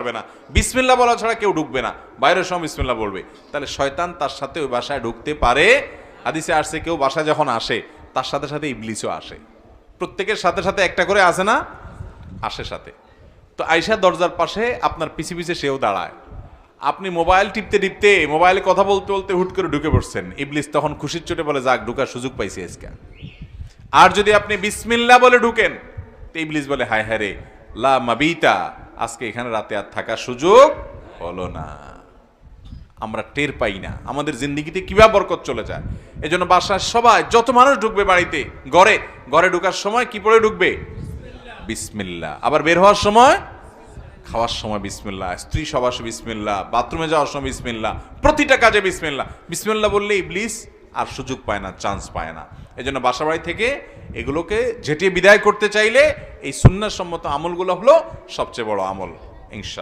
পারবে না, বিসমিল্লাহ বলা ছাড়া কেউ ঢুকবে না, বাইরের সময় বিসমিল্লাহ বলবে। তাহলে শয়তান তার সাথে ওই বাসায় ঢুকতে পারে। হাদিসে আসছে কেউ বাসায় যখন আসে তার সাথে সাথে ইবলিসও আসে। প্রত্যেকের সাথে সাথে একটা করে আসে না, আসে সাথে। তো আয়েশা দরজার পাশে আপনার পিছে পিছে সেও দাঁড়ায়। আপনি মোবাইল টিপতে টিপতে, মোবাইলে কথা বলতে বলতে হুট করে ঢুকে পড়ছেন, ইবলিস তখন খুশির চোটে বলে যাক ঢুকার সুযোগ পাইছি আজকে। আর যদি আপনি বিসমিল্লাহ বলে ঢুকেন তো ইবলিস বলে হায় হায় রে, লা মাবিতা, আজকে এখানে রাতে আর থাকার সুযোগ হলো না। আমরা টের পাই না আমাদের জিন্দেগিতে কিভাবে বরকত চলে যায়। এজন্য বাসার সবাই, যত মানুষ ঢুকবে বাড়িতে, ঘরে ঘরে ঢুকার সময় কি পড়ে ঢুকবে? বিসমিল্লাহ। আবার বের হওয়ার সময়, খাওয়ার সময় বিসমিল্লাহ, স্ত্রী সবাসে বিসমিল্লাহ, বাথরুমে যাওয়ার সময় বিসমিল্লাহ, প্রতিটা কাজে বিসমিল্লাহ। বিসমিল্লাহ বললে ইবলিস আর সুযোগ পায় না, চান্স পায় না। এজন্য বাসা বাড়ি থেকে এগুলোকে ঝেঁটিয়ে বিদায় করতে চাইলে এই সুন্নাহসম্মত আমলগুলো হলো সবচেয়ে বড় আমল, ইনশাআল্লাহ।